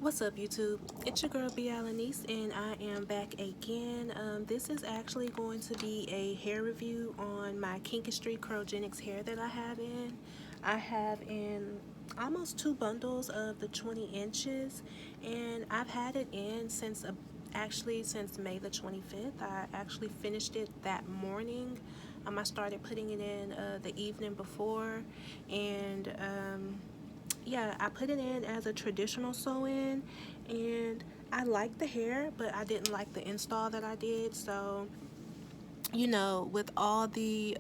What's up, YouTube? It's your girl B. Alanice, and I am back again. This is actually going to be a hair review on my Kinkistry Kulrgenics hair that I have in. I have in almost 2 bundles of the 20 inches, and I've had it in since since May the 25th. I actually finished it that morning. I started putting it in the evening before, and yeah, I put it in as a traditional sew-in, and I liked the hair, but I didn't like the install that I did. So, with all the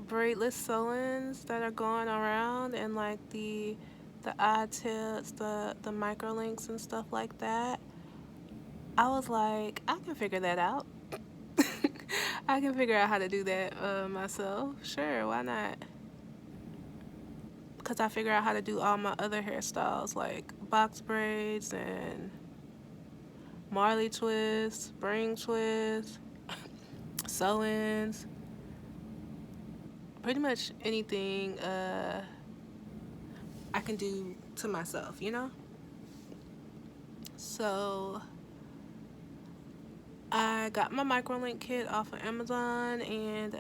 braidless sew-ins that are going around, and like the eye tips, the micro links and stuff like that, I was like, I can figure that out. I can figure out how to do that myself. Sure, why not? Because I figure out how to do all my other hairstyles like box braids and Marley twists, spring twists, sew-ins, pretty much anything I can do to myself, you know? So I got my microlink kit off of Amazon, and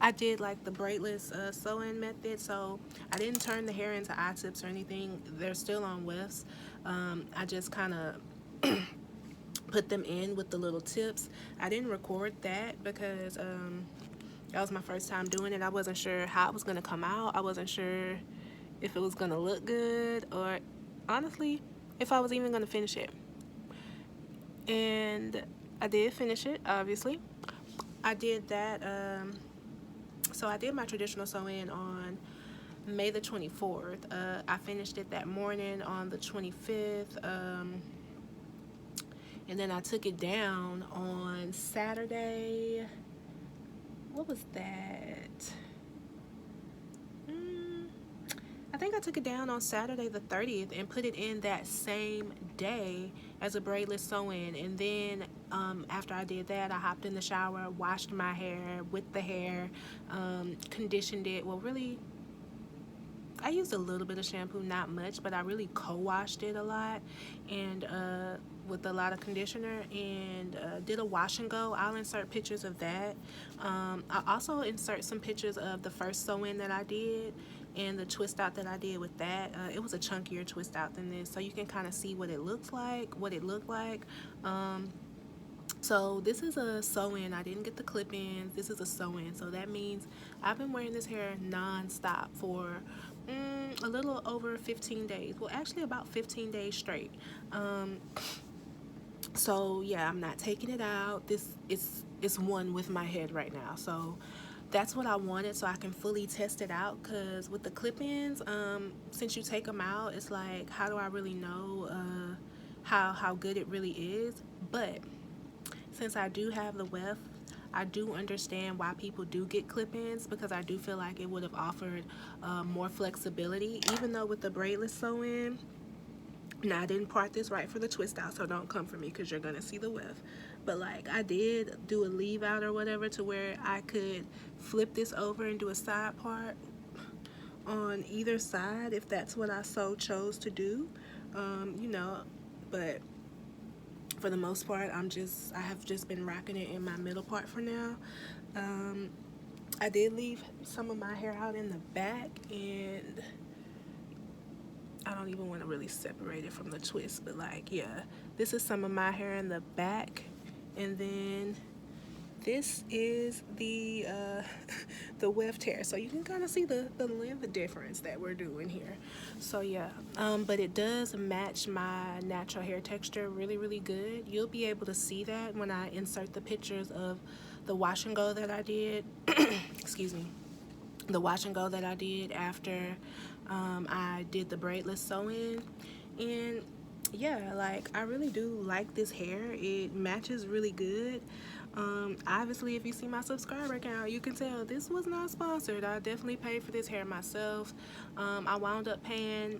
I did like the braidless sew-in method, so I didn't turn the hair into eye tips or anything. They're still on wefts. I just kind of put them in with the little tips. I didn't record that because that was my first time doing it. I wasn't sure how it was going to come out. I wasn't sure if it was going to look good, or honestly, if I was even going to finish it. And I did finish it, obviously. I did that. So I did my traditional sew-in on May the 24th. I finished it that morning on the 25th. And then I took it down on Saturday. What was that? I think I took it down on Saturday the 30th and put it in that same day as a braidless sew-in. And then after I did that, I hopped in the shower, washed my hair with the hair, conditioned it. Well, really, I used a little bit of shampoo, not much, but I really co-washed it a lot, and with a lot of conditioner, and did a wash and go. I'll insert pictures of that. I also insert some pictures of the first sew-in that I did and the twist out that I did with that. It was a chunkier twist out than this, so you can kind of see what it looks like, what it looked like. So this is a sew-in. I didn't get the clip-ins. This is a sew-in. So that means I've been wearing this hair non-stop for a little over 15 days. Well, actually about 15 days straight. So yeah, I'm not taking it out. This is one with my head right now. So that's what I wanted, so I can fully test it out. Because with the clip-ins, since you take them out, it's like, how do I really know how good it really is? But since I do have the weft, I do understand why people do get clip-ins, because I do feel like it would have offered more flexibility, even though with the braidless sew-in. Now, I didn't part this right for the twist out, so don't come for me because you're gonna see the weft. But like, I did do a leave out or whatever to where I could flip this over and do a side part on either side if that's what I so chose to do. But for the most part, I have just been rocking it in my middle part for now. I did leave some of my hair out in the back, and I don't even want to really separate it from the twist, but like, yeah, this is some of my hair in the back, and then this is the the weft hair, so you can kind of see the length difference that we're doing here. So yeah, but it does match my natural hair texture really, really good. You'll be able to see that when I insert the pictures of the wash and go that I did. Excuse me. The wash and go that I did after I did the braidless sew-in. And yeah, like, I really do like this hair. It matches really good. Obviously, if you see my subscriber account, you can tell this was not sponsored. I definitely paid for this hair myself. I wound up paying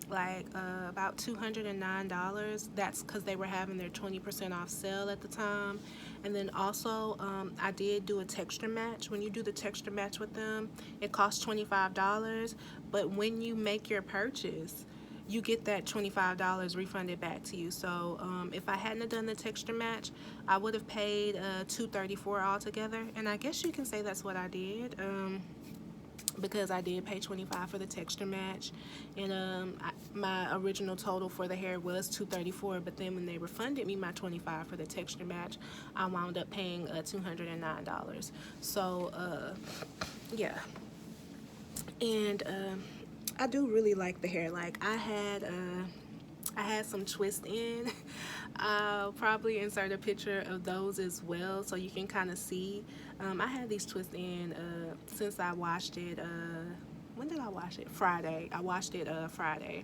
like about $209. That's because they were having their 20% off sale at the time, And then also I did do a texture match. When you do the texture match with them, it costs $25, but when you make your purchase, you get that $25 refunded back to you. So if I hadn't have done the texture match, I would have paid $234 altogether, and I guess you can say that's what I did. Because I did pay $25 for the texture match, and my original total for the hair was $234, but then when they refunded me my $25 for the texture match, I wound up paying $209. So yeah, and I do really like the hair. Like I had some twist in. I'll probably insert a picture of those as well so you can kind of see. I had these twists in since I washed it. When did I wash it? Friday. I washed it Friday.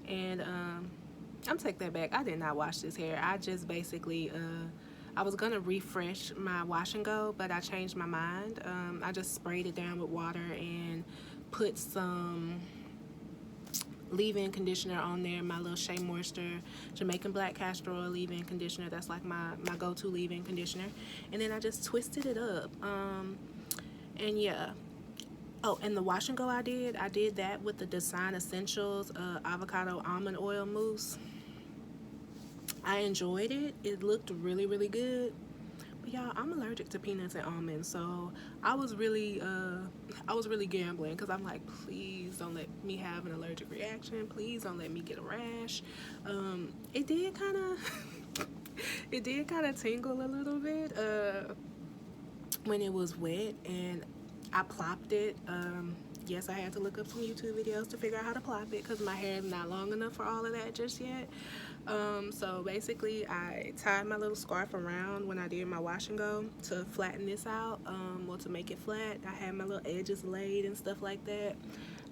And I'm take that back. I did not wash this hair. I just basically I was gonna refresh my wash and go, but I changed my mind. I just sprayed it down with water and put some leave-in conditioner on there, my little Shea Moisture Jamaican Black Castor Oil leave-in conditioner. That's like my go-to leave-in conditioner. And then I just twisted it up. And yeah. Oh, and the wash and go I did that with the Design Essentials avocado almond oil mousse. I enjoyed it. It looked really, really good. But y'all, I'm allergic to peanuts and almonds, so I was really gambling, because I'm like, please don't let me have an allergic reaction. Please don't let me get a rash. It did kind of it did kind of tingle a little bit when it was wet, and I plopped it. Yes, I had to look up some YouTube videos to figure out how to plop it, because my hair is not long enough for all of that just yet. So basically I tied my little scarf around when I did my wash and go to flatten this out, well, to make it flat. I had my little edges laid and stuff like that.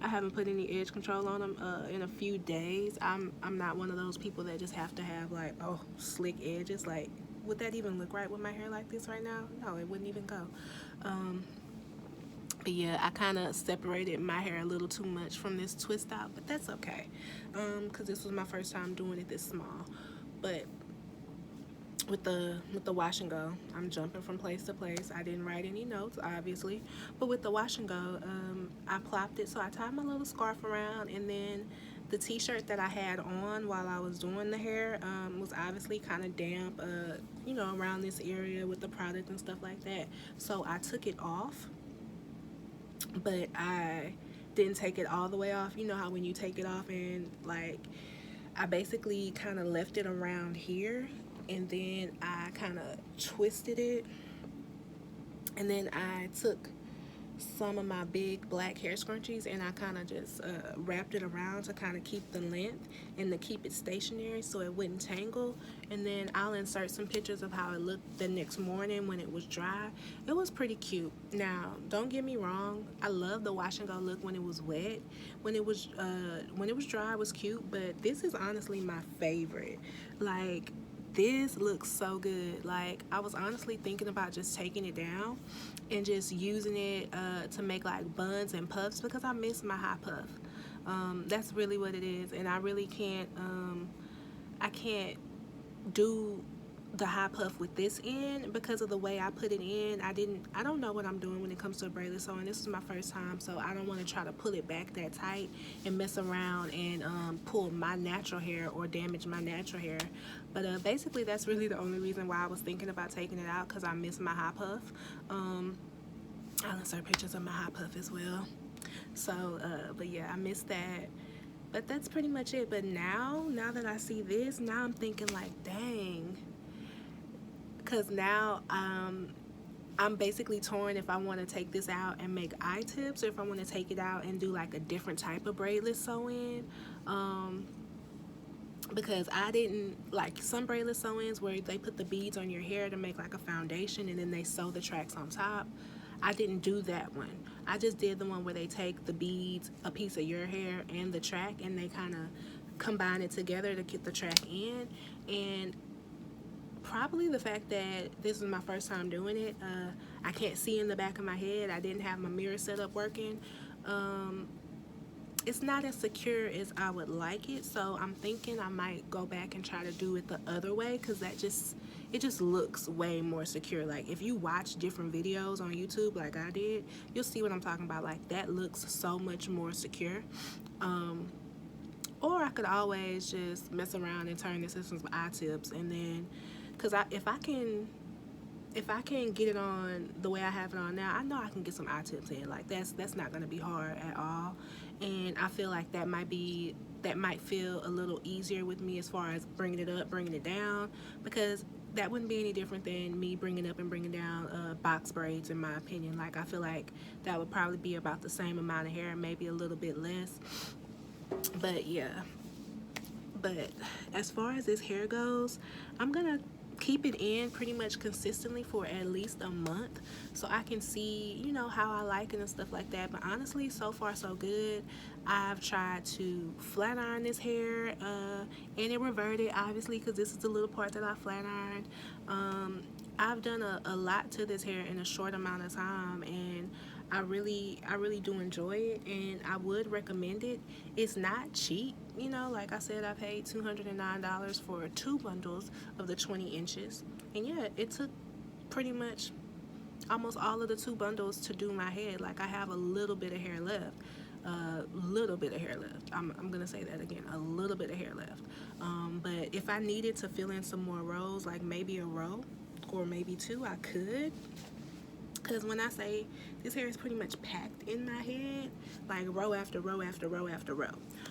I haven't put any edge control on them in a few days. I'm not one of those people that just have to have like, oh, slick edges. Like, would that even look right with my hair like this right now? No, it wouldn't even go. But yeah, I kind of separated my hair a little too much from this twist out, but that's okay, because this was my first time doing it this small. But with the wash and go, I'm jumping from place to place. I didn't write any notes, obviously, but with the wash and go, I plopped it. So I tied my little scarf around, and then the t-shirt that I had on while I was doing the hair was obviously kind of damp, you know, around this area with the product and stuff like that. So I took it off, but I didn't take it all the way off. You know how when you take it off, and like I basically kind of left it around here, and then I kind of twisted it, and then I took some of my big black hair scrunchies and I kind of just wrapped it around to kind of keep the length and to keep it stationary so it wouldn't tangle. And then I'll insert some pictures of how it looked the next morning when it was dry. It was pretty cute. Now, don't get me wrong, I love the wash and go look when it was wet. When it was dry, it was cute, but this is honestly my favorite. Like, this looks so good. Like, I was honestly thinking about just taking it down and just using it to make like buns and puffs, because I miss my high puff. That's really what it is, and I really can't I can't do the high puff with this in because of the way I put it in. I don't know what I'm doing when it comes to a braidless sewing. This is my first time, so I don't want to try to pull it back that tight and mess around and pull my natural hair or damage my natural hair. But basically that's really the only reason why I was thinking about taking it out, because I miss my high puff. I'll insert pictures of my high puff as well. So but yeah, I miss that. But that's pretty much it. But now that I see this, now I'm thinking like, dang, because now I'm basically torn if I want to take this out and make eye tips, or if I want to take it out and do like a different type of braidless sew-in. Because I didn't like some braidless sew-ins where they put the beads on your hair to make like a foundation and then they sew the tracks on top. I didn't do that one. I just did the one where they take the beads, a piece of your hair, and the track, and they kind of combine it together to get the track in. And probably the fact that this is my first time doing it, I can't see in the back of my head. I didn't have my mirror set up working. it's not as secure as I would like it. So I'm thinking I might go back and try to do it the other way, because it just looks way more secure. Like if you watch different videos on YouTube like I did, you'll see what I'm talking about. Like that looks so much more secure. Or I could always just mess around and turn this into some eye tips, and then because if I can get it on the way I have it on now, I know I can get some eye tips in. Like that's not going to be hard at all. And I feel like that might feel a little easier with me as far as bringing it up, bringing it down, because that wouldn't be any different than me bringing up and bringing down box braids, in my opinion. Like I feel like that would probably be about the same amount of hair, maybe a little bit less. But yeah, but as far as this hair goes, I'm gonna keep it in pretty much consistently for at least a month, so I can see, you know, how I like it and stuff like that. But honestly, so far so good. I've tried to flat iron this hair, and it reverted, obviously, because this is the little part that I flat ironed. I've done a lot to this hair in a short amount of time, and I really do enjoy it, and I would recommend it. It's not cheap, you know. Like I said, I paid $209 for 2 bundles of the 20 inches, and yeah, it took pretty much almost all of the 2 bundles to do my head. Like I have a little bit of hair left. Little bit of hair left. I'm gonna say that again, a little bit of hair left. But if I needed to fill in some more rows, like maybe a row or maybe 2, I could. Because when I say this hair is pretty much packed in my head, like row after row after row after row,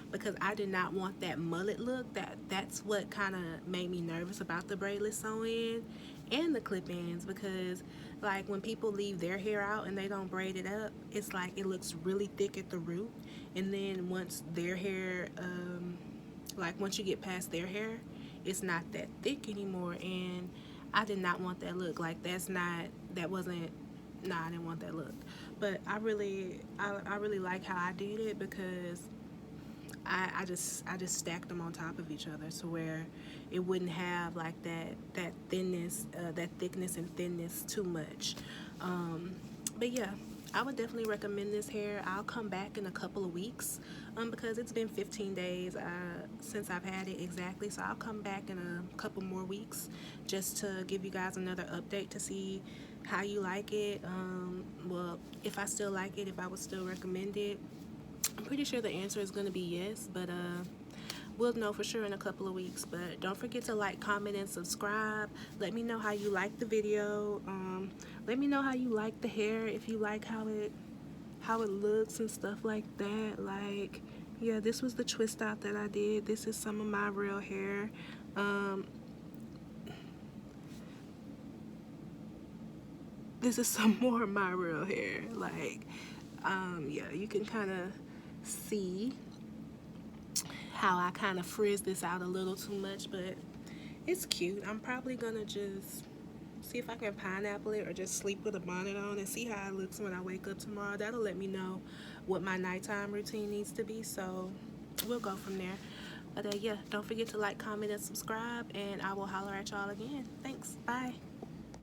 because I did not want that mullet look. That's what kind of made me nervous about the braidless sew-in and the clip-ins, because like when people leave their hair out and they don't braid it up, it's like it looks really thick at the root, and then once their hair, like once you get past their hair, it's not that thick anymore, and I did not want that look. Like that wasn't, nah, I didn't want that look. But I really like how I did it, because I just stacked them on top of each other to where it wouldn't have like that thinness, that thickness and thinness too much. But yeah, I would definitely recommend this hair. I'll come back in a couple of weeks, because it's been 15 days since I've had it exactly. So I'll come back in a couple more weeks just to give you guys another update to see how you like it. Well, if I still like it, if I would still recommend it. I'm pretty sure the answer is going to be yes, but we'll know for sure in a couple of weeks. But don't forget to like, comment, and subscribe. Let me know how you like the video. Let me know how you like the hair, if you like how it looks and stuff like that. Like, yeah, this was the twist out that I did. This is some of my real hair. This is some more of my real hair. Like, yeah, you can kind of see how I kind of frizz this out a little too much, but it's cute. I'm probably gonna just see if I can pineapple it or just sleep with a bonnet on and see how it looks when I wake up tomorrow. That'll let me know what my nighttime routine needs to be, so we'll go from there. But yeah, don't forget to like, comment, and subscribe, and I will holler at y'all again. Thanks. Bye.